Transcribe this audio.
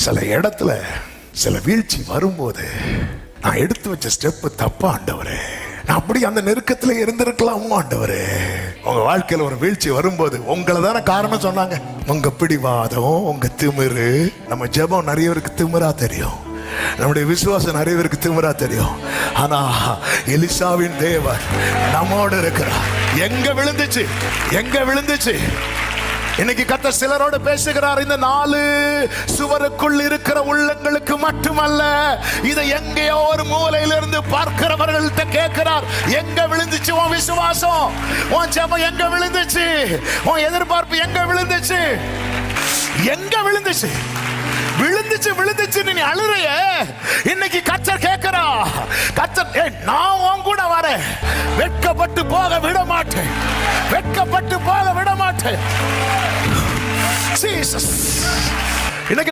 சில இடத்துல சில வீழ்ச்சி வரும்போது நான் எடுத்து வச்ச ஸ்டெப் தப்பா ஆண்டவரே, நான் அப்படி அந்த நெருக்கத்துல இருந்திருக்கலாமோ ஆண்டவரே. உங்க வாழ்க்கையில ஒரு வீழ்ச்சி வரும்போது உங்களை தானே காரணம் சொன்னாங்க. உங்க பிடிவாதம், உங்க திமிரு. நம்ம ஜெபம் நிறைய பேருக்கு திமிரா தெரியும், நம்முடைய விசுவாசம் நிறைய பேருக்கு திமிரா தெரியும். ஆனா எலிசாவின் தேவன் நம்மோடு இருக்கிறார். எங்க விழுந்துச்சு, எங்க விழுந்துச்சு? இன்னைக்கு கர்த்தர் சிலரோடு பேசுகிறார். இந்த 4 சுவருக்குள் இருக்கிற உள்ளங்களுக்கு மட்டுமல்ல, இதை எங்கேயோ ஒரு மூலையிலிருந்து பார்க்கிறவர்கள்ட்ட கேட்கிறார். எங்க விழுந்துச்சு உன் விசுவாசம்? உன் ஜெபம் எங்க விழுந்துச்சு? உன் எதிர்பார்ப்பு எங்க விழுந்துச்சு? எங்க விழுந்துச்சு? விழுந்துச்சு விழுந்துச்சு நீ அழுறைய. இன்னைக்கு கர்த்தர் கேட்கிறா, கர்த்தர் நான் உன் கூட வரேன், வெட்கப்பட்டு போக விட மாட்டேன், வெட்கப்பட்டு போக விட மாட்டேன். ஜீசஸ்